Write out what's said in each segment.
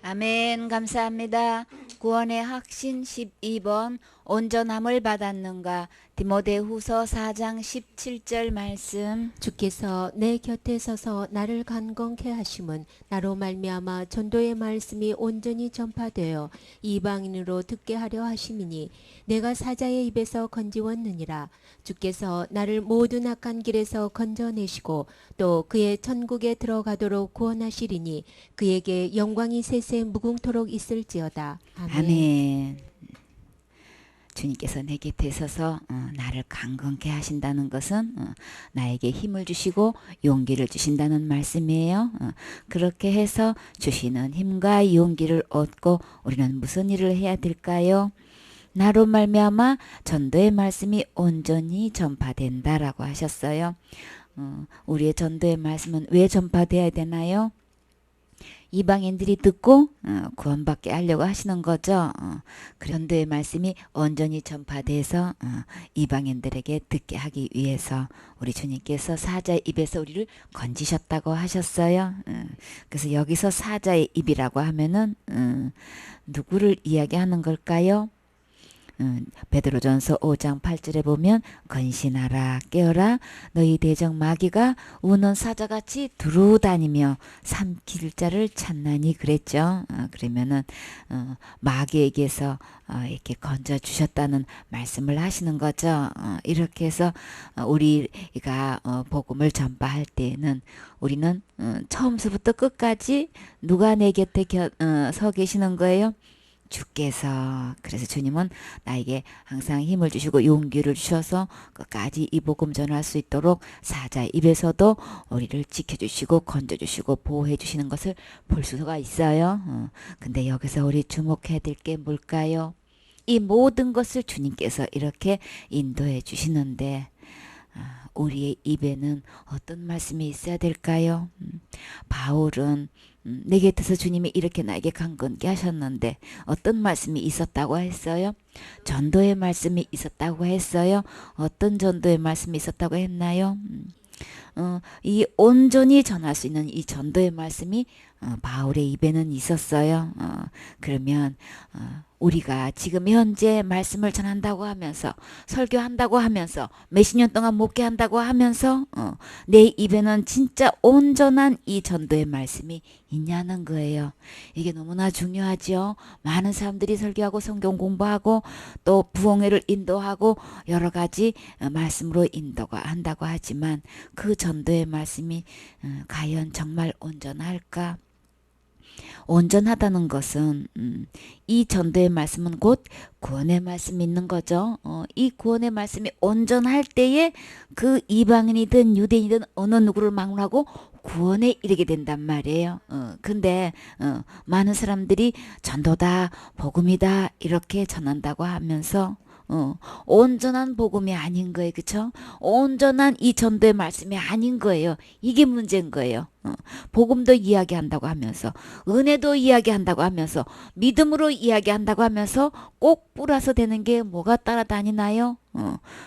아멘. 감사합니다. 구원의 확신 12번 온전함을 받았는가. 디모데후서 4장 17절 말씀. 주께서 내 곁에 서서 나를 간건케 하심은 나로 말미암아 전도의 말씀이 온전히 전파되어 이방인으로 듣게 하려 하심이니 내가 사자의 입에서 건지웠느니라. 주께서 나를 모든 악한 길에서 건져내시고 또 그의 천국에 들어가도록 구원하시리니 그에게 영광이 세세 무궁토록 있을지어다. 아멘. 아멘. 주님께서 내 곁에 서서 나를 강건케 하신다는 것은 나에게 힘을 주시고 용기를 주신다는 말씀이에요. 그렇게 해서 주시는 힘과 용기를 얻고 우리는 무슨 일을 해야 될까요? 나로 말미암아 전도의 말씀이 온전히 전파된다라고 하셨어요. 우리의 전도의 말씀은 왜 전파돼야 되나요? 이방인들이 듣고 구원받게 하려고 하시는 거죠. 전도의 말씀이 온전히 전파돼서 이방인들에게 듣게 하기 위해서 우리 주님께서 사자의 입에서 우리를 건지셨다고 하셨어요. 그래서 여기서 사자의 입이라고 하면은 누구를 이야기하는 걸까요? 베드로전서 5장 8절에 보면 건신하라 깨어라 너희 대적 마귀가 우는 사자같이 두루다니며 삼킬 자를 찾나니 그랬죠. 그러면은 마귀에게서 이렇게 건져 주셨다는 말씀을 하시는 거죠. 이렇게 해서 우리가 복음을 전파할 때에는 우리는 처음서부터 끝까지 누가 내 곁에 서 계시는 거예요? 주께서. 그래서 주님은 나에게 항상 힘을 주시고 용기를 주셔서 끝까지 이 복음 전할 수 있도록 사자의 입에서도 우리를 지켜주시고 건져주시고 보호해주시는 것을 볼 수가 있어요. 근데 여기서 우리 주목해야 될 게 뭘까요? 이 모든 것을 주님께서 이렇게 인도해 주시는데 우리의 입에는 어떤 말씀이 있어야 될까요? 바울은 내 곁에서 주님이 이렇게 나에게 강건케 하셨는데 어떤 말씀이 있었다고 했어요? 전도의 말씀이 있었다고 했어요? 어떤 전도의 말씀이 있었다고 했나요? 이 온전히 전할 수 있는 이 전도의 말씀이 바울의 입에는 있었어요. 그러면 우리가 지금 현재 말씀을 전한다고 하면서 설교한다고 하면서 몇십 년 동안 목회한다고 하면서 내 입에는 진짜 온전한 이 전도의 말씀이 있냐는 거예요. 이게 너무나 중요하죠. 많은 사람들이 설교하고 성경 공부하고 또 부흥회를 인도하고 여러 가지 말씀으로 인도가 한다고 하지만 그 전도의 말씀이 과연 정말 온전할까? 온전하다는 것은 이 전도의 말씀은 곧 구원의 말씀이 있는 거죠. 이 구원의 말씀이 온전할 때에 그 이방인이든 유대인이든 어느 누구를 막론하고 구원에 이르게 된단 말이에요. 근데 많은 사람들이 전도다, 복음이다 이렇게 전한다고 하면서 온전한 복음이 아닌 거예요. 그쵸? 온전한 이 전도의 말씀이 아닌 거예요. 이게 문제인 거예요. 복음도 이야기한다고 하면서 은혜도 이야기한다고 하면서 믿음으로 이야기한다고 하면서 꼭 뿌려서 되는 게 뭐가 따라다니나요?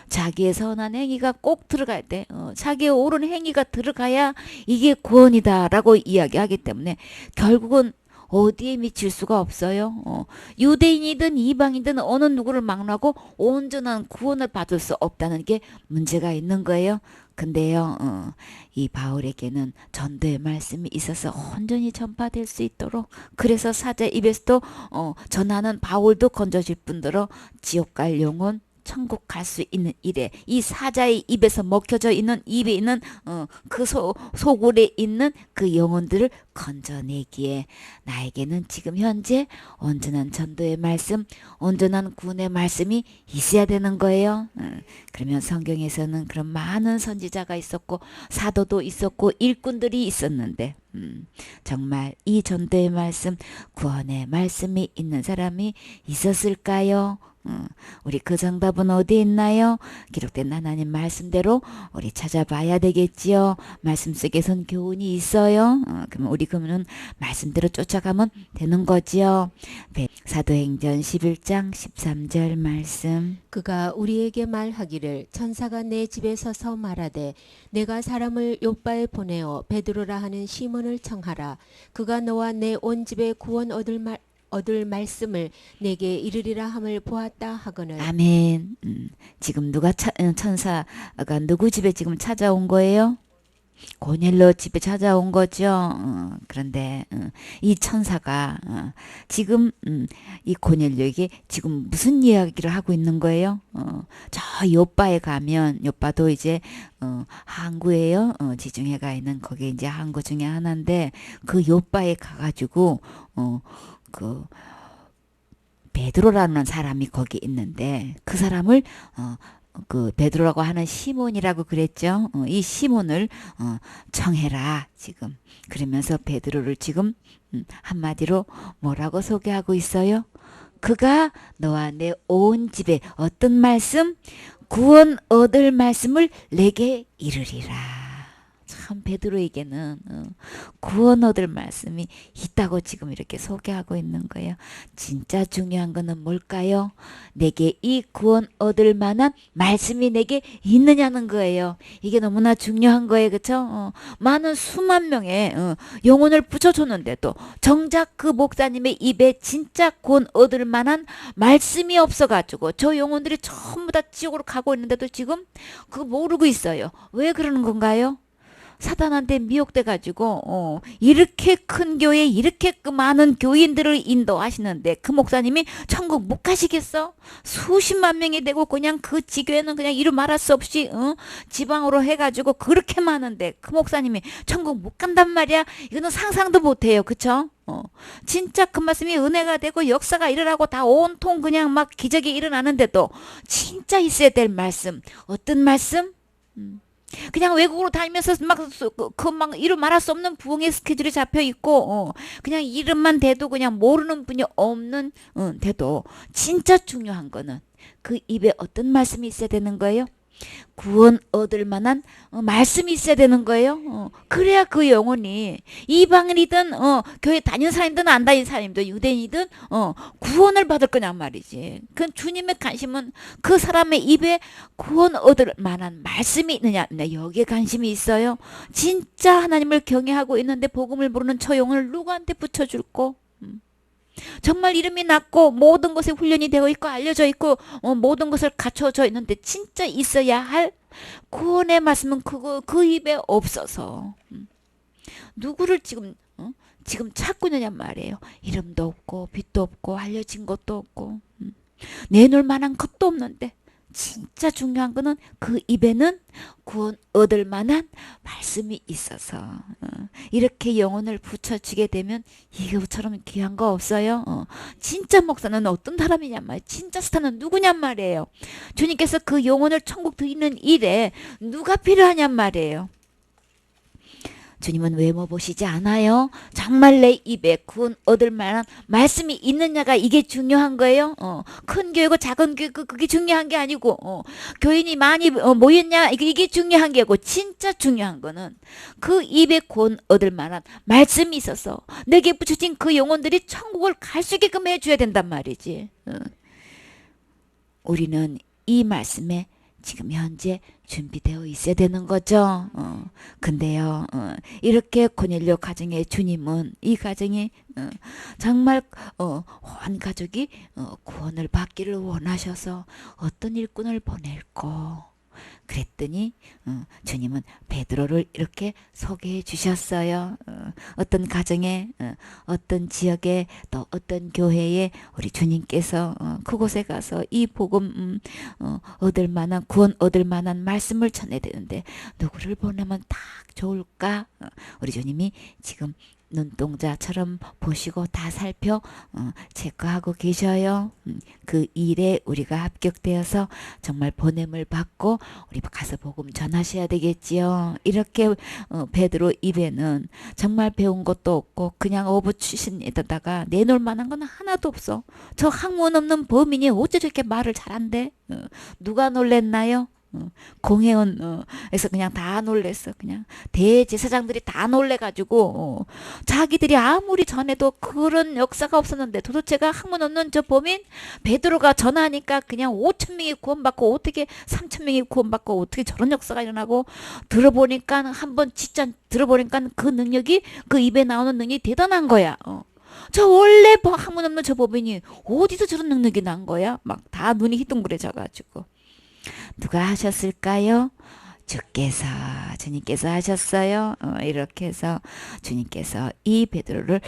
자기의 선한 행위가 꼭 들어갈 때 자기의 옳은 행위가 들어가야 이게 구원이다라고 이야기하기 때문에 결국은 어디에 미칠 수가 없어요. 유대인이든 이방이든 어느 누구를 막론하고 온전한 구원을 받을 수 없다는 게 문제가 있는 거예요. 근데요, 이 바울에게는 전도의 말씀이 있어서 온전히 전파될 수 있도록 그래서 사자 입에서도 전하는 바울도 건져질 뿐더러 지옥 갈 영혼 천국 갈 수 있는 일에 이 사자의 입에서 먹혀져 있는 입에 있는 그 소굴에 있는 그 영혼들을 건져내기에 나에게는 지금 현재 온전한 전도의 말씀, 온전한 구원의 말씀이 있어야 되는 거예요. 그러면 성경에서는 그런 많은 선지자가 있었고 사도도 있었고 일꾼들이 있었는데 정말 이 전도의 말씀, 구원의 말씀이 있는 사람이 있었을까요? 우리 그 정답은 어디 있나요? 기록된 하나님 말씀대로 우리 찾아봐야 되겠지요. 말씀 속에선 교훈이 있어요. 그럼 우리 우리 그러면 말씀대로 쫓아가면 되는 거지요. 사도행전 11장 13절 말씀. 그가 우리에게 말하기를 천사가 내 집에 서서 말하되 내가 사람을 요바에 보내어 베드로라 하는 시몬을 청하라. 그가 너와 내 온 집에 구원 얻을 말씀을 내게 이르리라 함을 보았다 하거늘. 아멘. 지금 천사가 누구 집에 지금 찾아온 거예요? 고넬료 집에 찾아온 거죠. 그런데 이 천사가 지금 이 고넬료에게 지금 무슨 이야기를 하고 있는 거예요? 저 요바에 가면, 요바도 이제 항구예요. 지중해 가 있는 거기 이제 항구 중에 하나인데, 그 요바에 가가지고 그 베드로라는 사람이 거기 있는데, 그 사람을 그 베드로라고 하는 시몬이라고 그랬죠. 이 시몬을 청해라 지금. 그러면서 베드로를 지금 한마디로 뭐라고 소개하고 있어요? 그가 너와 내 온 집에 어떤 말씀? 구원 얻을 말씀을 내게 이르리라. 참 베드로에게는 구원 얻을 말씀이 있다고 지금 이렇게 소개하고 있는 거예요. 진짜 중요한 거는 뭘까요? 내게 이 구원 얻을 만한 말씀이 내게 있느냐는 거예요. 이게 너무나 중요한 거예요. 그렇죠? 많은 수만 명의 영혼을 붙여줬는데도 정작 그 목사님의 입에 진짜 구원 얻을 만한 말씀이 없어가지고 저 영혼들이 전부 다 지옥으로 가고 있는데도 지금 그거 모르고 있어요. 왜 그러는 건가요? 사단한테 미혹돼가지고 이렇게 큰 교회, 이렇게 많은 교인들을 인도하시는데 그 목사님이 천국 못 가시겠어? 수십만 명이 되고 그냥 그 지교회는 그냥 이루 말할 수 없이 지방으로 해가지고 그렇게 많은데 그 목사님이 천국 못 간단 말이야. 이거는 상상도 못해요. 그쵸? 진짜 그 말씀이 은혜가 되고 역사가 일어나고 다 온통 그냥 막 기적이 일어나는데도 진짜 있어야 될 말씀. 어떤 말씀? 그냥 외국으로 다니면서 막 이름 말할 수 없는 부흥의 스케줄이 잡혀 있고, 그냥 이름만 대도 그냥 모르는 분이 없는, 대도 진짜 중요한 거는 그 입에 어떤 말씀이 있어야 되는 거예요? 구원 얻을 만한 말씀이 있어야 되는 거예요. 그래야 그 영혼이 이방인이든 교회 다니는 사람이든 안 다니는 사람이든 유대인이든 구원을 받을 거냔 말이지. 그 주님의 관심은 그 사람의 입에 구원 얻을 만한 말씀이 있느냐. 여기에 관심이 있어요. 진짜 하나님을 경외하고 있는데 복음을 모르는 저 영혼을 누구한테 붙여줄고, 정말 이름이 났고 모든 것에 훈련이 되어 있고 알려져 있고 모든 것을 갖춰져 있는데 진짜 있어야 할 구원의 말씀은 그 입에 없어서 누구를 지금 찾고 있느냐 말이에요. 이름도 없고 빛도 없고 알려진 것도 없고 내놓을 만한 것도 없는데 진짜 중요한 거는 그 입에는 구원 얻을 만한 말씀이 있어서 이렇게 영혼을 붙여주게 되면 이거처럼 귀한 거 없어요. 진짜 목사는 어떤 사람이냐 말이에요. 진짜 스타는 누구냔 말이에요. 주님께서 그 영혼을 천국 드리는 일에 누가 필요하냔 말이에요. 주님은 외모 보시지 않아요. 정말 내 입에 구원 얻을 만한 말씀이 있느냐가 이게 중요한 거예요. 큰 교회고 작은 교회 그게 중요한 게 아니고 교인이 많이 모였냐 이게 중요한 게 아니고 진짜 중요한 거는 그 입에 구원 얻을 만한 말씀이 있어서 내게 붙여진 그 영혼들이 천국을 갈 수 있게끔 해줘야 된단 말이지. 우리는 이 말씀에 지금 현재 준비되어 있어야 되는 거죠. 근데요, 이렇게 고넬료 가정의 주님은 이 가정이 정말 온 가족이 구원을 받기를 원하셔서 어떤 일꾼을 보낼고 그랬더니 주님은 베드로를 이렇게 소개해 주셨어요. 어떤 가정에 어떤 지역에 또 어떤 교회에 우리 주님께서 그곳에 가서 이 복음 얻을 만한 구원 얻을 만한 말씀을 전해야 되는데 누구를 보내면 딱 좋을까? 우리 주님이 지금 눈동자처럼 보시고 다 살펴 체크하고 계셔요. 그 일에 우리가 합격되어서 정말 보냄을 받고 우리 가서 복음 전하셔야 되겠지요. 이렇게 베드로 입에는 정말 배운 것도 없고 그냥 어부 출신에다가 내놓을 만한 건 하나도 없어. 저 학문 없는 범인이 어째 저렇게 말을 잘한대? 누가 놀랬나요? 공회원에서 그냥 다 놀랬어. 그냥 대제사장들이 다 놀래가지고 자기들이 아무리 전에도 그런 역사가 없었는데 도대체가 학문 없는 저 범인 베드로가 전하니까 그냥 5천 명이 구원받고 어떻게 3천 명이 구원받고 어떻게 저런 역사가 일어나고 들어보니까 한번 진짜 들어보니까 그 능력이 그 입에 나오는 능력이 대단한 거야. 저 원래 학문 없는 저 법인이 어디서 저런 능력이 난 거야? 막 다 눈이 희둥그레져가지고. 누가 하셨을까요? 주님께서 하셨어요. 이렇게 해서 주님께서 이 베드로를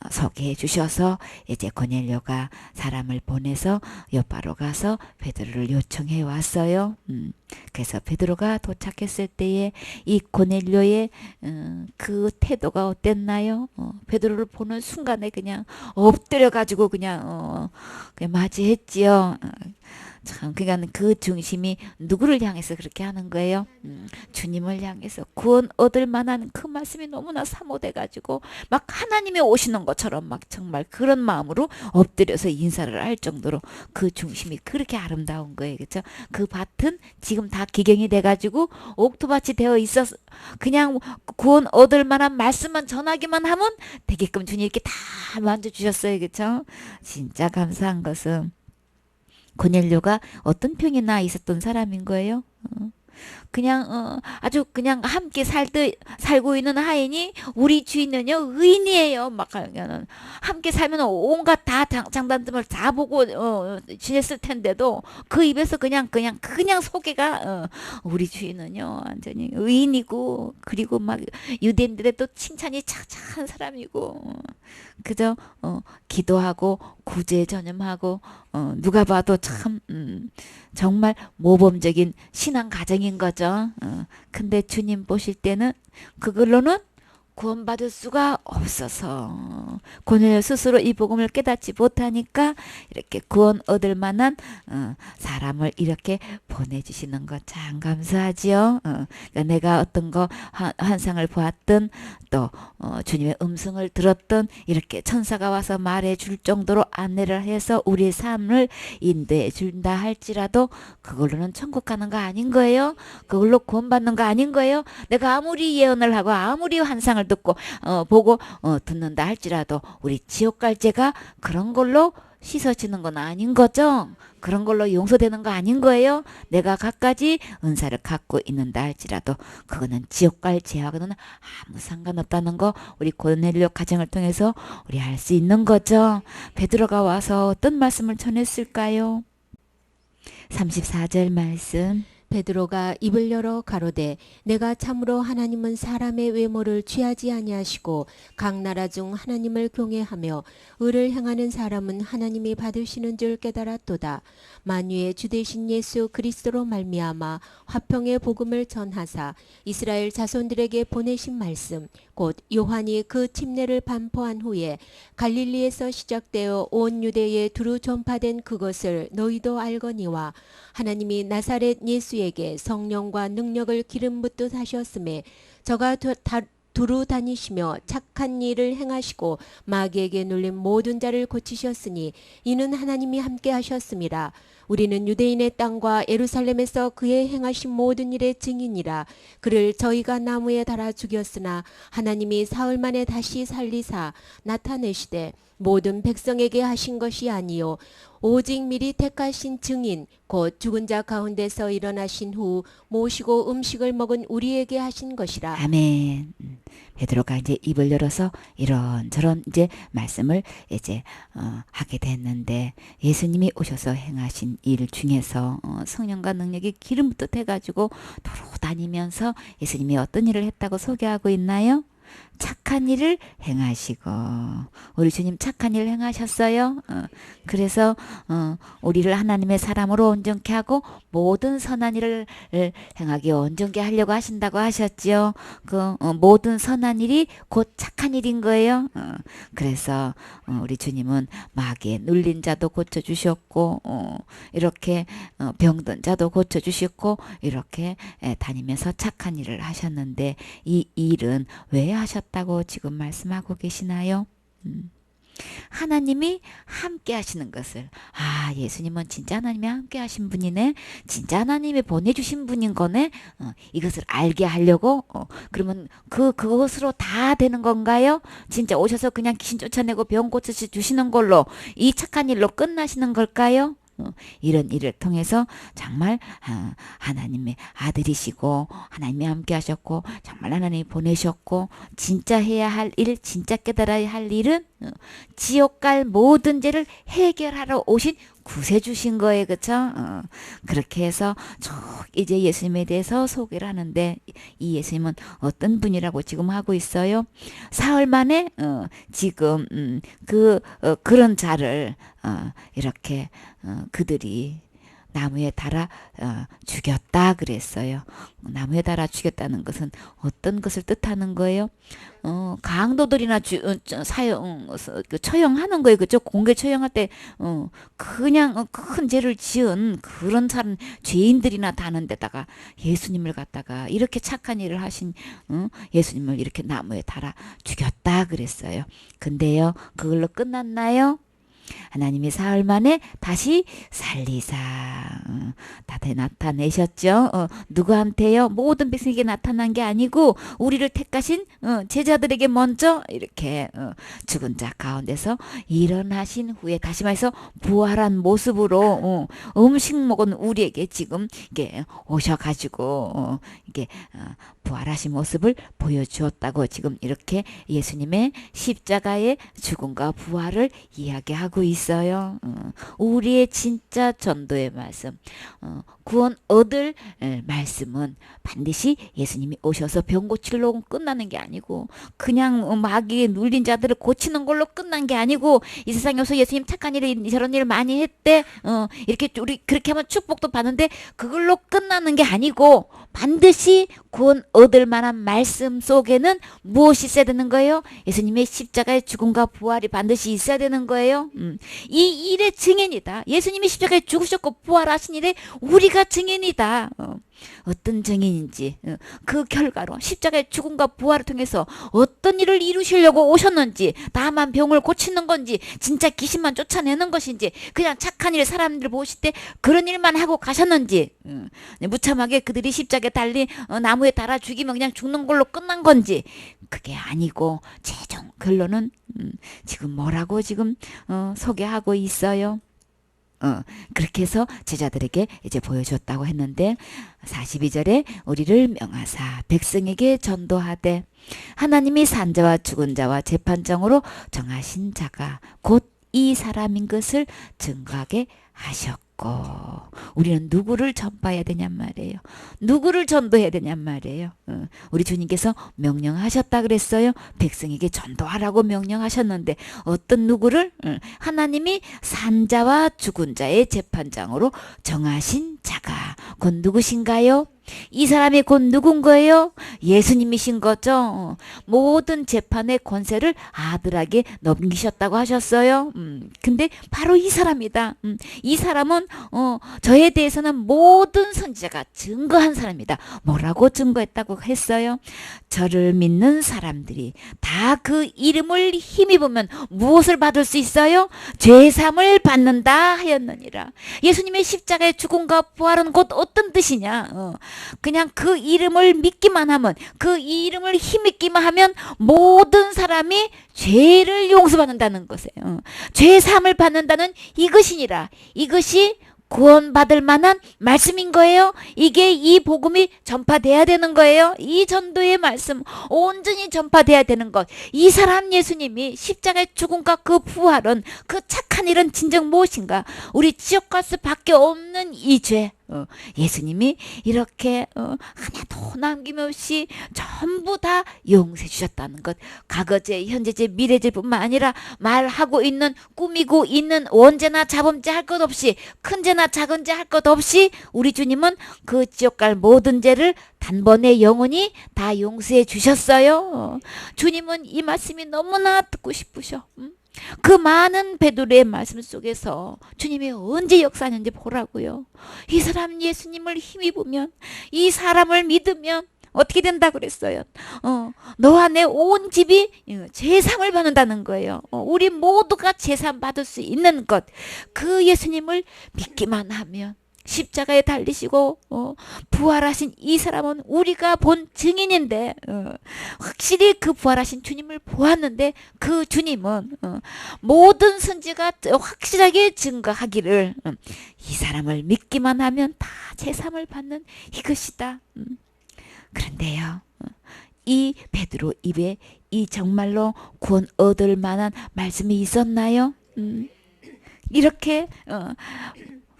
소개해 주셔서 이제 고넬료가 사람을 보내서 요바로 가서 베드로를 요청해 왔어요. 그래서 베드로가 도착했을 때에 이 고넬료의 그 태도가 어땠나요? 베드로를 보는 순간에 그냥 엎드려 가지고 그냥 맞이했지요. 참, 그러니까 그 중심이 누구를 향해서 그렇게 하는 거예요? 주님을 향해서 구원 얻을 만한 그 말씀이 너무나 사모돼가지고 막 하나님이 오시는 것처럼 막 정말 그런 마음으로 엎드려서 인사를 할 정도로 그 중심이 그렇게 아름다운 거예요. 그렇죠? 그 밭은 지금 다 기경이 돼가지고 옥토밭이 되어 있어서 그냥 구원 얻을 만한 말씀만 전하기만 하면 되게끔 주님 이렇게 다 만져주셨어요. 그렇죠? 진짜 감사한 것은 고넬료가 어떤 병이 나 있었던 사람인 거예요. 그냥 아주 그냥 함께 살고 있는 하인이 우리 주인은요 의인이에요. 막 하면은 함께 살면 온갖 다 장단점을 다 보고 지냈을 텐데도 그 입에서 그냥 소개가 우리 주인은요 완전히 의인이고 그리고 막 유대인들의 또 칭찬이 착착한 사람이고 그저 기도하고 구제 전념하고 누가 봐도 참 정말 모범적인 신앙 가정인 거죠. 근데 주님 보실 때는 그걸로는 구원받을 수가 없어서 고넬료 스스로 이 복음을 깨닫지 못하니까 이렇게 구원 얻을 만한 사람을 이렇게 보내주시는 것 참 감사하지요. 그러니까 내가 어떤 거 환상을 보았든 또 주님의 음성을 들었든 이렇게 천사가 와서 말해줄 정도로 안내를 해서 우리의 삶을 인도해 준다 할지라도 그걸로는 천국 가는 거 아닌 거예요. 그걸로 구원받는 거 아닌 거예요. 내가 아무리 예언을 하고 아무리 환상을 듣고 보고 듣는다 할지라도 우리 지옥 갈 죄가 그런 걸로 씻어지는 건 아닌 거죠. 그런 걸로 용서되는 거 아닌 거예요. 내가 갖가지 은사를 갖고 있는다 할지라도 그거는 지옥 갈 죄하고는 아무 상관없다는 거 우리 고넬료 가정을 통해서 우리 알 수 있는 거죠. 베드로가 와서 어떤 말씀을 전했을까요? 34절 말씀. 베드로가 입을 열어 가로되 내가 참으로 하나님은 사람의 외모를 취하지 아니하시고 각 나라 중 하나님을 경외하며 의를 행하는 사람은 하나님이 받으시는 줄 깨달았도다. 만유의 주 되신 예수 그리스도로 말미암아 화평의 복음을 전하사 이스라엘 자손들에게 보내신 말씀 곧 요한이 그 침례를 반포한 후에 갈릴리에서 시작되어 온 유대에 두루 전파된 그것을 너희도 알거니와 하나님이 나사렛 예수에게 성령과 능력을 기름 붓듯 하셨음에 저가 두루 다니시며 착한 일을 행하시고 마귀에게 눌린 모든 자를 고치셨으니 이는 하나님이 함께 하셨음이라. 우리는 유대인의 땅과 예루살렘에서 그의 행하신 모든 일의 증인이라. 그를 저희가 나무에 달아 죽였으나 하나님이 사흘 만에 다시 살리사 나타내시되 모든 백성에게 하신 것이 아니요 오직 미리 택하신 증인 곧 죽은 자 가운데서 일어나신 후 모시고 음식을 먹은 우리에게 하신 것이라. 아멘. 베드로가 이제 입을 열어서 이런저런 이제 말씀을 이제 하게 됐는데 예수님이 오셔서 행하신 일 중에서 성령과 능력이 기름 붓듯 해가지고 도로 다니면서 예수님이 어떤 일을 했다고 소개하고 있나요? 착한 일을 행하시고 우리 주님 착한 일을 행하셨어요. 그래서 우리를 하나님의 사람으로 온전케 하고 모든 선한 일을 행하기 온전케 하려고 하신다고 하셨지요. 그 모든 선한 일이 곧 착한 일인 거예요. 그래서 우리 주님은 마귀에 눌린 자도 고쳐주셨고 이렇게 병든 자도 고쳐주셨고 이렇게 다니면서 착한 일을 하셨는데 이 일은 왜 하셨다고 지금 말씀하고 계시나요? 하나님이 함께 하시는 것을, 아, 예수님은 진짜 하나님이 함께 하신 분이네, 진짜 하나님이 보내주신 분인 거네, 이것을 알게 하려고, 그러면 그것으로 다 되는 건가요? 진짜 오셔서 그냥 귀신 쫓아내고 병 고쳐 주시는 걸로 이 착한 일로 끝나시는 걸까요? 이런 일을 통해서 정말 하나님의 아들이시고 하나님이 함께 하셨고 정말 하나님이 보내셨고 진짜 해야 할 일, 진짜 깨달아야 할 일은 지옥 갈 모든 죄를 해결하러 오신 구세주신 거예요. 그쵸? 그렇게 해서 쭉 이제 예수님에 대해서 소개를 하는데 이 예수님은 어떤 분이라고 지금 하고 있어요? 사흘 만에 지금 그런 자를 이렇게 그들이 나무에 달아 죽였다 그랬어요. 나무에 달아 죽였다는 것은 어떤 것을 뜻하는 거예요? 강도들이나 처형하는 거예요. 그죠? 공개 처형할 때 그냥 큰 죄를 지은 그런 사람 죄인들이나 다는 데다가 예수님을 갖다가 이렇게 착한 일을 하신 예수님을 이렇게 나무에 달아 죽였다 그랬어요. 근데요, 그걸로 끝났나요? 하나님이 사흘 만에 다시 살리사 다들 나타내셨죠. 누구한테요? 모든 백성에게 나타난 게 아니고 우리를 택하신 제자들에게 먼저 이렇게 죽은 자 가운데서 일어나신 후에 다시 말해서 부활한 모습으로 음식 먹은 우리에게 지금 이게 오셔가지고 이게 부활하신 모습을 보여주었다고 지금 이렇게 예수님의 십자가의 죽음과 부활을 이야기하고 있어요. 우리의 진짜 전도의 말씀, 구원 얻을 말씀은 반드시 예수님이 오셔서 병 고치려고 끝나는 게 아니고 그냥 마귀에 눌린 자들을 고치는 걸로 끝난 게 아니고 이 세상에 오서 예수님 착한 일 저런 일 많이 했대 이렇게 우리 그렇게 하면 축복도 받는데 그걸로 끝나는 게 아니고 반드시 구원 얻을 만한 말씀 속에는 무엇이 있어야 되는 거예요? 예수님의 십자가의 죽음과 부활이 반드시 있어야 되는 거예요. 이 일의 증인이다. 예수님이 십자가에 죽으셨고 부활하신 일에 우리가 증인이다. 어떤 증인인지 그 결과로 십자가의 죽음과 부활을 통해서 어떤 일을 이루시려고 오셨는지, 다만 병을 고치는 건지, 진짜 귀신만 쫓아내는 것인지, 그냥 착한 일 사람들 보실 때 그런 일만 하고 가셨는지, 무참하게 그들이 십자가에 달린 나무에 달아 죽이면 그냥 죽는 걸로 끝난 건지, 그게 아니고 최종 결론은 지금 뭐라고 지금 소개하고 있어요. 그렇게 해서 제자들에게 이제 보여줬다고 했는데 42절에 우리를 명하사 백성에게 전도하되 하나님이 산 자와 죽은 자와 재판장으로 정하신 자가 곧 이 사람인 것을 증거하게 하셨고 우리는 누구를 전파해야 되냔 말이에요. 누구를 전도해야 되냔 말이에요. 우리 주님께서 명령하셨다 그랬어요. 백성에게 전도하라고 명령하셨는데 어떤 누구를? 하나님이 산 자와 죽은 자의 재판장으로 정하신 자가 곧 누구신가요? 이 사람이 곧 누군 거예요? 예수님이신 거죠. 모든 재판의 권세를 아들에게 넘기셨다고 하셨어요. 근데 바로 이 사람이다. 이 사람은 저에 대해서는 모든 선지자가 증거한 사람이다. 뭐라고 증거했다고 했어요? 저를 믿는 사람들이 다 그 이름을 힘입으면 무엇을 받을 수 있어요? 죄사함을 받는다 하였느니라. 예수님의 십자가의 죽음과 부활은 곧 어떤 뜻이냐? 그냥 그 이름을 믿기만 하면, 그 이름을 힘입기만 하면 모든 사람이 죄를 용서받는다는 것이에요. 죄사함을 받는다는 이것이니라. 이것이 구원받을 만한 말씀인 거예요. 이게 이 복음이 전파돼야 되는 거예요. 이 전도의 말씀 온전히 전파돼야 되는 것. 이 사람 예수님이 십자가의 죽음과 그 부활은, 그 착한 일은 진정 무엇인가? 우리 지옥 갈 수밖에 없는 이 죄. 예수님이 이렇게 하나도 남김없이 전부 다 용서해 주셨다는 것. 과거제, 현재제, 미래제뿐만 아니라 말하고 있는, 꾸미고 있는 원죄나 자범죄 할 것 없이, 큰 죄나 작은 죄 할 것 없이 우리 주님은 그 지옥 갈 모든 죄를 단번에 영원히 다 용서해 주셨어요. 주님은 이 말씀이 너무나 듣고 싶으셔. 그 많은 베드로의 말씀 속에서 주님이 언제 역사하는지 보라고요. 이 사람 예수님을 힘입으면, 이 사람을 믿으면 어떻게 된다 그랬어요? 너와 내 온 집이 제삼을 받는다는 거예요. 우리 모두가 제삼 받을 수 있는 것, 그 예수님을 믿기만 하면, 십자가에 달리시고 부활하신 이 사람은 우리가 본 증인인데, 확실히 그 부활하신 주님을 보았는데, 그 주님은 모든 선지가 확실하게 증거하기를, 이 사람을 믿기만 하면 다 제삼을 받는 이것이다. 그런데요, 이 베드로 입에 이 정말로 구원 얻을 만한 말씀이 있었나요? 이렇게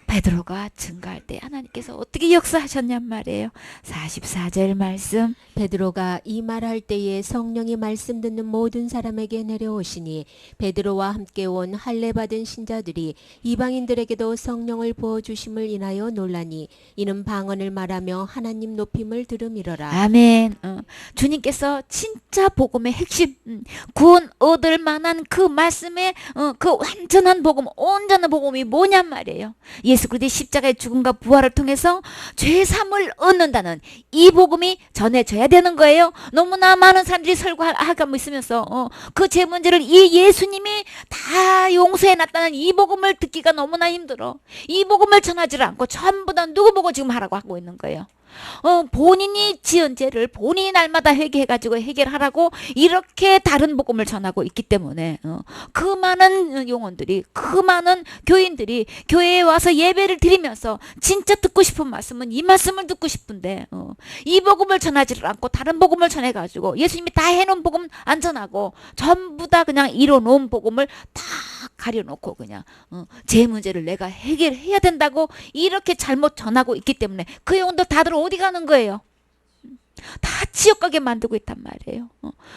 베드로가 증거할 때 하나님께서 어떻게 역사하셨냔 말이에요. 44절 말씀. 베드로가 이 말할 때에 성령이 말씀 듣는 모든 사람에게 내려오시니 베드로와 함께 온 할례 받은 신자들이 이방인들에게도 성령을 부어 주심을 인하여 놀라니 이는 방언을 말하며 하나님 높임을 들음이러라. 아멘. 주님께서 진짜 복음의 핵심, 구원 얻을 만한 그 말씀의 그 완전한 복음, 온전한 복음이 뭐냔 말이에요. 예수 그리스도의 십자가의 죽음과 부활을 통해서 죄 사함을 얻는다는 이 복음이 전해져야 되는 거예요. 너무나 많은 사람들이 설교하고 있으면서 그 죄 문제를 이 예수님이 다 용서해 놨다는 이 복음을 듣기가 너무나 힘들어. 이 복음을 전하지 않고 전부 다 누구 보고 지금 하라고 하고 있는 거예요. 본인이 지은 죄를 본인이 날마다 회개해가지고 해결하라고 이렇게 다른 복음을 전하고 있기 때문에 그 많은 영혼들이, 그 많은 교인들이 교회에 와서 예배를 드리면서 진짜 듣고 싶은 말씀은 이 말씀을 듣고 싶은데 이 복음을 전하지를 않고 다른 복음을 전해가지고 예수님이 다 해놓은 복음 안 전하고 전부 다 그냥 이뤄놓은 복음을 다 가려놓고 그냥 제 문제를 내가 해결해야 된다고 이렇게 잘못 전하고 있기 때문에 그 영혼들 다들 어디 가는 거예요? 다 지옥 가게 만들고 있단 말이에요.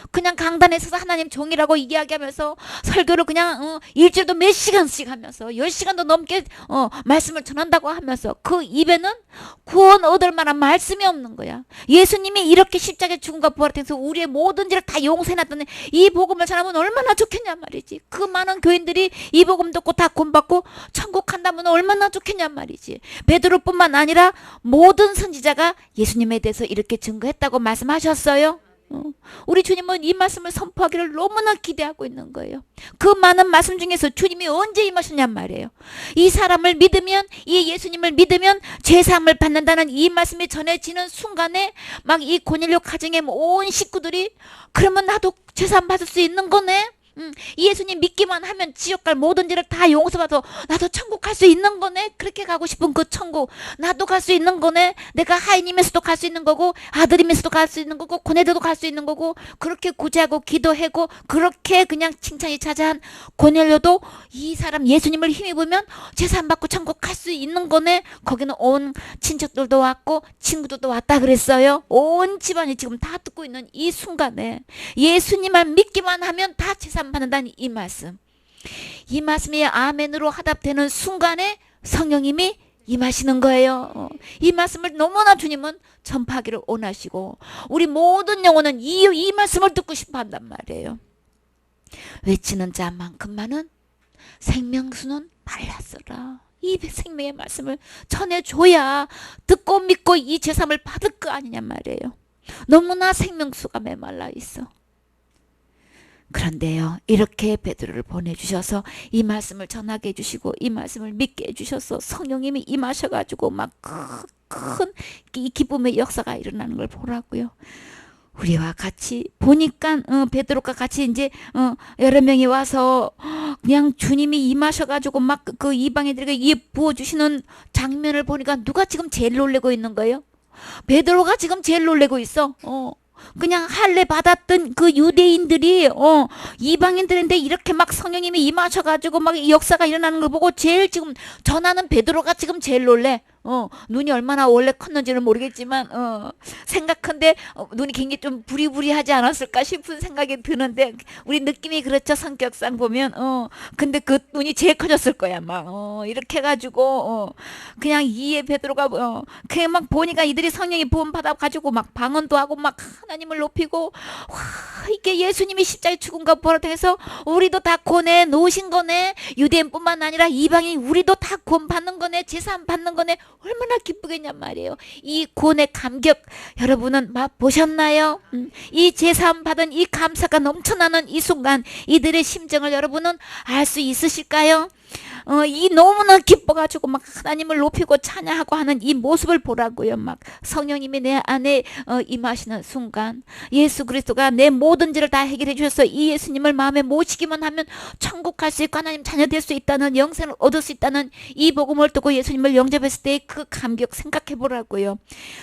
그냥 강단에 서서 하나님 종이라고 이야기하면서 설교를 그냥 일주일도 몇 시간씩 하면서 10시간도 넘게 말씀을 전한다고 하면서 그 입에는 구원 얻을 만한 말씀이 없는 거야. 예수님이 이렇게 십자가에 죽음과 부활을 통해서 우리의 모든 죄를 다 용서해놨더니 이 복음을 전하면 얼마나 좋겠냔 말이지. 그 많은 교인들이 이 복음 듣고 다 구원받고 천국 간다면 얼마나 좋겠냔 말이지. 베드로뿐만 아니라 모든 선지자가 예수님에 대해서 이렇게 증거했다고 말씀하셨어요. 우리 주님은 이 말씀을 선포하기를 너무나 기대하고 있는 거예요. 그 많은 말씀 중에서 주님이 언제 임하셨냔 말이에요. 이 사람을 믿으면, 이 예수님을 믿으면 죄사함을 받는다는 이 말씀이 전해지는 순간에 막 이 고넬료 가정의 온 식구들이 그러면 나도 죄사함 받을 수 있는 거네. 이 예수님 믿기만 하면 지옥 갈 모든 죄를 다 용서받아 나도 천국 갈 수 있는 거네. 그렇게 가고 싶은 그 천국 나도 갈 수 있는 거네. 내가 하인임에서도 갈 수 있는 거고 아들임에서도 갈 수 있는 거고 고넬료도 갈 수 있는 거고 그렇게 구제하고 기도하고 그렇게 그냥 칭찬이 자자한 고넬료도 이 사람 예수님을 힘입으면 제사함 받고 천국 갈 수 있는 거네. 거기는 온 친척들도 왔고 친구들도 왔다 그랬어요. 온 집안이 지금 다 듣고 있는 이 순간에 예수님만 믿기만 하면 다 제사함 받는다는 이 말씀, 이 말씀이 아멘으로 화답되는 순간에 성령님이 임하시는 거예요. 이 말씀을 너무나 주님은 전파하기를 원하시고 우리 모든 영혼은 이 말씀을 듣고 싶어 한단 말이에요. 외치는 자만큼만은 생명수는 말랐어라. 이 생명의 말씀을 전해줘야 듣고 믿고 이 제사함을 받을 거 아니냔 말이에요. 너무나 생명수가 메말라 있어. 그런데요, 이렇게 베드로를 보내주셔서 이 말씀을 전하게 해주시고 이 말씀을 믿게 해주셔서 성령님이 임하셔가지고 막 큰 이 기쁨의 역사가 일어나는 걸 보라고요. 우리와 같이 보니까 베드로가 같이 이제 여러 명이 와서 그냥 주님이 임하셔가지고 막 그 이방인들에게 이 부어주시는 장면을 보니까 누가 지금 제일 놀래고 있는 거예요? 베드로가 지금 제일 놀래고 있어. 그냥 할례 받았던 그 유대인들이 이방인들인데 이렇게 막 성령님이 임하셔가지고 막 이 역사가 일어나는 걸 보고 제일 지금 전하는 베드로가 지금 제일 놀래. 눈이 얼마나 원래 컸는지는 모르겠지만 생각한데 눈이 굉장히 좀 부리부리하지 않았을까 싶은 생각이 드는데 우리 느낌이 그렇죠. 성격상 보면 근데 그 눈이 제일 커졌을 거야. 막 이렇게 해가지고 그냥 이에 베드로가 그냥 막 보니까 이들이 성령이 부음 받아가지고 막 방언도 하고 막 하나님을 높이고 와 이게 예수님이 십자가에 죽음과 부활을 통해서 우리도 다 구원해 놓으신 거네. 유대인뿐만 아니라 이방인 우리도 다 구원 받는 거네. 제사함 받는 거네. 얼마나 기쁘겠냔 말이에요. 이 구원의 감격 여러분은 맛보셨나요? 이 제사함 받은 이 감사가 넘쳐나는 이 순간 이들의 심정을 여러분은 알 수 있으실까요? 이 너무나 기뻐가지고 막 하나님을 높이고 찬양하고 하는 이 모습을 보라고요. 막 성령님이 내 안에 임하시는 순간 예수 그리스도가 내 모든 죄를 다 해결해 주셔서 이 예수님을 마음에 모시기만 하면 천국 갈 수 있고 하나님 자녀 될 수 있다는 영생을 얻을 수 있다는 이 복음을 듣고 예수님을 영접했을 때 그 감격 생각해 보라고요.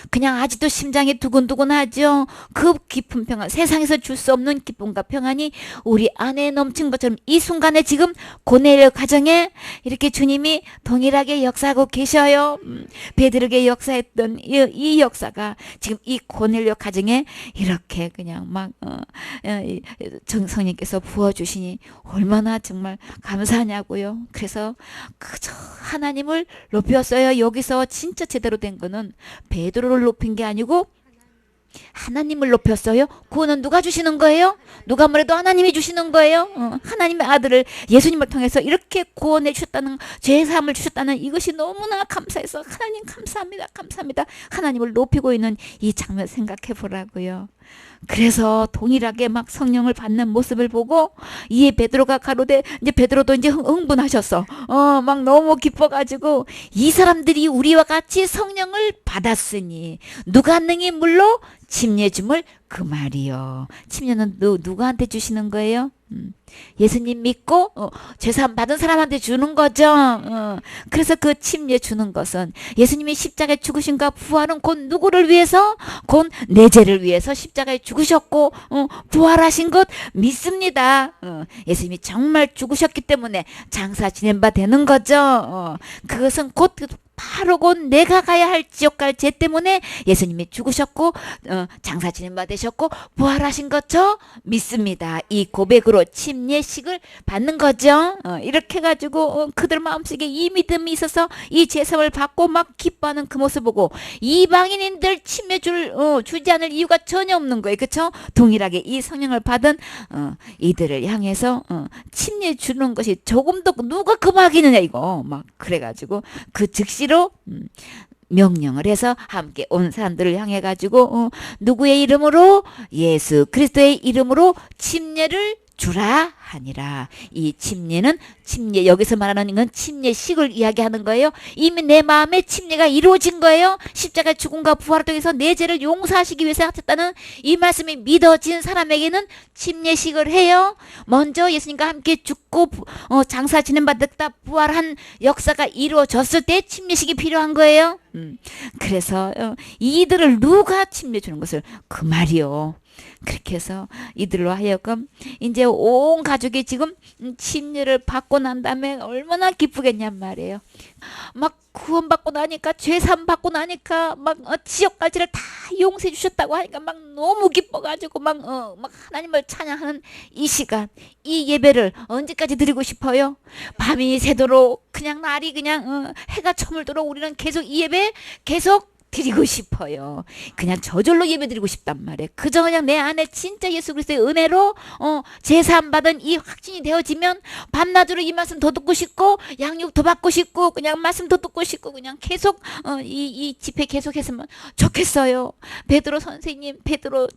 그냥 아직도 심장이 두근두근하죠. 그 깊은 평안, 세상에서 줄 수 없는 기쁨과 평안이 우리 안에 넘친 것처럼 이 순간에 지금 고넬료 가정에 이렇게 주님이 동일하게 역사하고 계셔요. 베드로에게 역사했던 이 역사가 지금 이 고넬료 가정에 이렇게 그냥 막 성령께서 부어주시니 얼마나 정말 감사하냐고요. 그래서 그저 하나님을 높였어요. 여기서 진짜 제대로 된 거는 베드로를 높인 게 아니고 하나님을 높였어요. 구원은 누가 주시는 거예요? 누가 뭐래도 하나님이 주시는 거예요. 하나님의 아들을 예수님을 통해서 이렇게 구원해 주셨다는, 죄사함을 주셨다는 이것이 너무나 감사해서 하나님 감사합니다. 감사합니다. 하나님을 높이고 있는 이 장면 생각해 보라고요. 그래서 동일하게 막 성령을 받는 모습을 보고 이에 베드로가 가로되, 이제 베드로도 이제 흥분하셨어. 막 너무 기뻐가지고 이 사람들이 우리와 같이 성령을 받았으니 누가 능히 물로 침례 줌을 그 말이요. 침례는 누구한테 주시는 거예요? 예수님 믿고 죄사함 받은 사람한테 주는 거죠. 그래서 그 침례 주는 것은 예수님이 십자가에 죽으신가 부활은 곧 누구를 위해서? 곧 내 죄를 위해서 십자가에 죽으셨고 부활하신 것 믿습니다. 예수님이 정말 죽으셨기 때문에 장사 지낸 바 되는 거죠. 그것은 곧 바로 곧 내가 가야 할 지옥 갈 죄 때문에 예수님이 죽으셨고 장사 지낸 바 되셨고 부활하신 거죠. 믿습니다. 이 고백으로 침례식을 받는 거죠. 이렇게 해가지고 그들 마음속에 이 믿음이 있어서 이 제사를 받고 막 기뻐하는 그 모습 보고 이방인인들 침례 주지 않을 이유가 전혀 없는 거예요. 그렇죠? 동일하게 이 성령을 받은 이들을 향해서 침례 주는 것이 조금도 누가 금하기느냐 이거 막 그래가지고 그 즉시로 명령을 해서 함께 온 사람들을 향해 가지고 누구의 이름으로? 예수 그리스도의 이름으로 침례를 주라 하니라. 이 침례는 침례, 여기서 말하는 건 침례식을 이야기하는 거예요. 이미 내 마음에 침례가 이루어진 거예요. 십자가 죽음과 부활을 통해서 내 죄를 용서하시기 위해서 하셨다는 이 말씀이 믿어진 사람에게는 침례식을 해요. 먼저 예수님과 함께 죽고 장사 지낸 바 됐다 부활한 역사가 이루어졌을 때 침례식이 필요한 거예요. 그래서 이들을 누가 침례 주는 것을 그 말이요. 그렇게 해서 이들로 하여금 이제 온 가족이 지금 침례를 받고 난 다음에 얼마나 기쁘겠냔 말이에요. 막 구원받고 나니까 죄사함 받고 나니까 막 지옥 갈 죄를 다 용서해 주셨다고 하니까 막 너무 기뻐가지고 막 하나님을 찬양하는 이 시간, 이 예배를 언제까지 드리고 싶어요? 밤이 새도록 그냥 날이 그냥 해가 저물도록 우리는 계속 이 예배 계속 드리고 싶어요. 그냥 저절로 예배 드리고 싶단 말이에요. 그저 그냥 내 안에 진짜 예수 그리스도의 은혜로 제사함 받은 이 확신이 되어지면 밤낮으로 이 말씀 더 듣고 싶고 양육 더 받고 싶고 그냥 말씀 더 듣고 싶고 그냥 계속 이 집회 계속 했으면 좋겠어요. 베드로 선생님, 베드로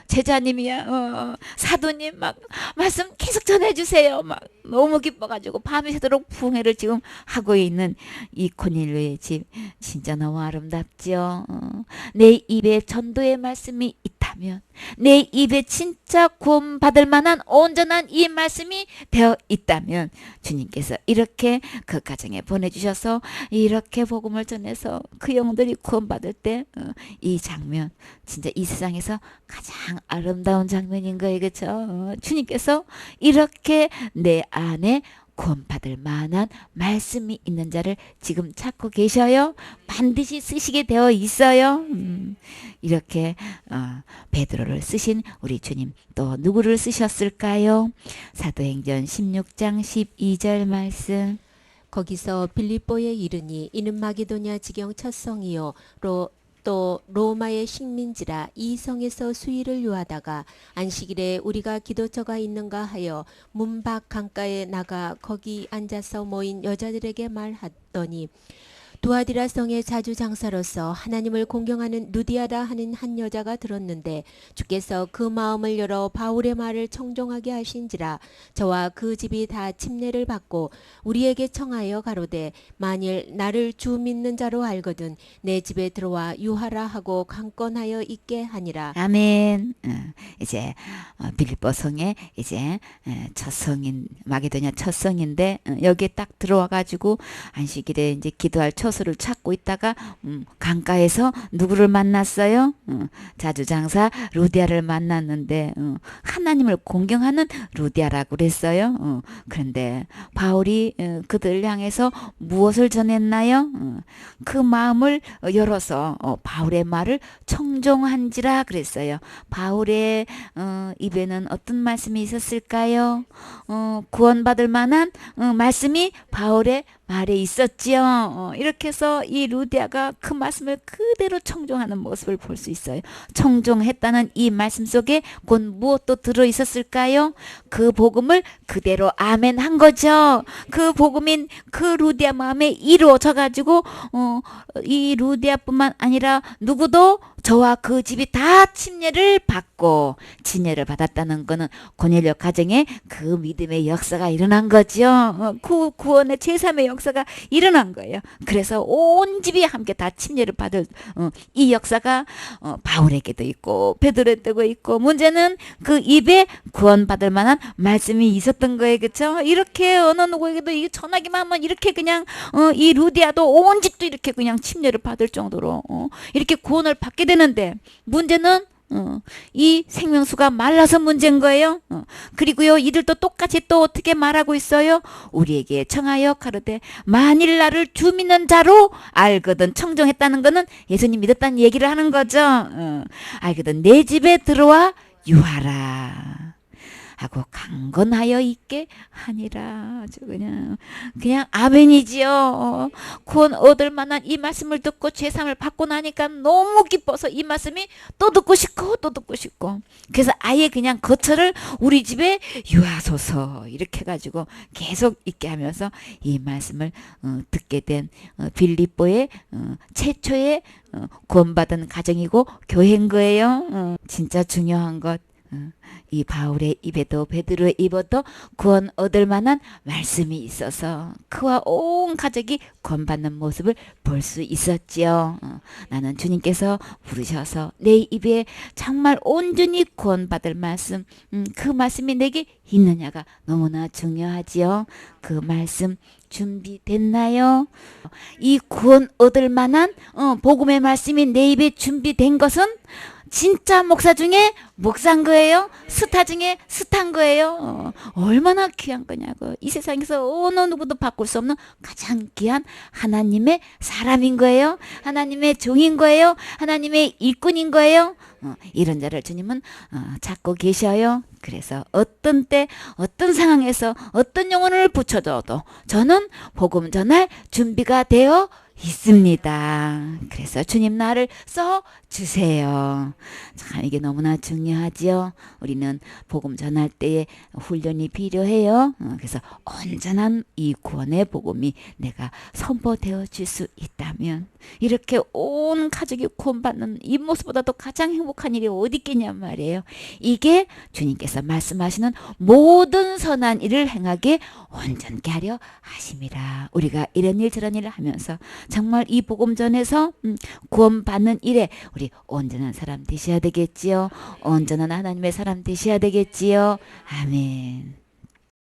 제자님이야, 사도님 막 말씀 계속 전해주세요. 막 너무 기뻐가지고 밤이 새도록 부흥회를 지금 하고 있는 이 고넬료의 집 진짜 너무 아름답죠. 내 입에 전도의 말씀이 있다면 내 입에 진짜 구원받을 만한 온전한 이 말씀이 되어 있다면 주님께서 이렇게 그 가정에 보내주셔서 이렇게 복음을 전해서 그 영들이 구원받을 때 이 장면 진짜 이 세상에서 가장 아름다운 장면인 거예요. 그렇죠? 주님께서 이렇게 내 안에 구원받을 만한 말씀이 있는 자를 지금 찾고 계셔요. 반드시 쓰시게 되어 있어요. 이렇게 베드로를 쓰신 우리 주님 또 누구를 쓰셨을까요? 사도행전 16장 12절 말씀. 거기서 빌립보에 이르니 이는 마게도냐 지경 첫 성이요 또 로마의 식민지라 이 성에서 수일을 요하다가 안식일에 우리가 기도처가 있는가 하여 문 밖 강가에 나가 거기 앉아서 모인 여자들에게 말하더니 두아디라 성의 자주장사로서 하나님을 공경하는 누디아라 하는 한 여자가 들었는데 주께서 그 마음을 열어 바울의 말을 청종하게 하신지라. 저와 그 집이 다 침례를 받고 우리에게 청하여 가로되 만일 나를 주 믿는 자로 알거든 내 집에 들어와 유하라 하고 강권하여 있게 하니라. 아멘. 이제 빌립보 성에 이제 첫 성인 마게도냐 첫 성인데 여기에 딱 들어와 가지고 안식일에 이제 기도할 처소를 찾고 있다가 강가에서 누구를 만났어요? 자주장사 루디아를 만났는데 하나님을 공경하는 루디아라고 그랬어요. 그런데 바울이 그들 향해서 무엇을 전했나요? 그 마음을 열어서 바울의 말을 청종한지라 그랬어요. 바울의 입에는 어떤 말씀이 있었을까요? 구원받을 만한 말씀이 바울의 말에 있었지요. 이렇게 해서 이 루디아가 그 말씀을 그대로 청종하는 모습을 볼 수 있어요. 청종했다는 이 말씀 속에 곧 무엇도 들어 있었을까요? 그 복음을 그대로 아멘 한 거죠. 그 복음인 그 루디아 마음에 이루어져 가지고 이 루디아뿐만 아니라 누구도 저와 그 집이 다 침례를 받고 침례를 받았다는 거는 고넬료 가정에 그 믿음의 역사가 일어난 거죠. 그 구원의 제3의 역사가 일어난 거예요. 그래서 온 집이 함께 다 침례를 받을 이 역사가 바울에게도 있고 베드로에게도 있고 문제는 그 입에 구원받을 만한 말씀이 있었던 거예요. 그렇죠? 이렇게 어느 누구에게도 이 전하기만 하면 이렇게 그냥 이 루디아도 온 집도 이렇게 그냥 침례를 받을 정도로 이렇게 구원을 받게 되는데 문제는 이 생명수가 말라서 문제인 거예요. 그리고요 이들도 똑같이 또 어떻게 말하고 있어요? 우리에게 청하여 가로되 만일 나를 주 믿는 자로 알거든. 청정했다는 거는 예수님 믿었다는 얘기를 하는 거죠. 알거든 내 집에 들어와 유하라 하고 강건하여 있게 하니라. 아주 그냥 아멘이지요. 구원 얻을 만한 이 말씀을 듣고 죄상을 받고 나니까 너무 기뻐서 이 말씀이 또 듣고 싶고 또 듣고 싶고 그래서 아예 그냥 거처를 우리 집에 유하소서 이렇게 해가지고 계속 있게 하면서 이 말씀을 듣게 된 빌립보의 최초의 구원받은 가정이고 교회인 거예요. 진짜 중요한 것. 이 바울의 입에도 베드로의 입에도 구원 얻을 만한 말씀이 있어서 그와 온 가족이 구원받는 모습을 볼 수 있었지요. 나는 주님께서 부르셔서 내 입에 정말 온전히 구원받을 말씀 그 말씀이 내게 있느냐가 너무나 중요하지요. 그 말씀 준비됐나요? 이 구원 얻을 만한 복음의 말씀이 내 입에 준비된 것은 진짜 목사 중에 목사인 거예요. 스타 중에 스타인 거예요. 얼마나 귀한 거냐고. 이 세상에서 어느 누구도 바꿀 수 없는 가장 귀한 하나님의 사람인 거예요. 하나님의 종인 거예요. 하나님의 일꾼인 거예요. 이런 자를 주님은 찾고 계셔요. 그래서 어떤 때 어떤 상황에서 어떤 영혼을 붙여줘도 저는 복음 전할 준비가 되어 있습니다. 그래서 주님 나를 써 주세요. 참 이게 너무나 중요하지요. 우리는 복음 전할 때에 훈련이 필요해요. 그래서 온전한 이 구원의 복음이 내가 선포되어 줄 수 있다면 이렇게 온 가족이 구원받는 이 모습보다도 가장 행복한 일이 어디 있겠냔 말이에요. 이게 주님께서 말씀하시는 모든 선한 일을 행하게 온전케 하려 하심이라. 우리가 이런 일 저런 일을 하면서 정말 이 복음 전에서 구원받는 일에 우리 온전한 사람 되셔야 되겠지요. 온전한 하나님의 사람 되셔야 되겠지요. 아멘.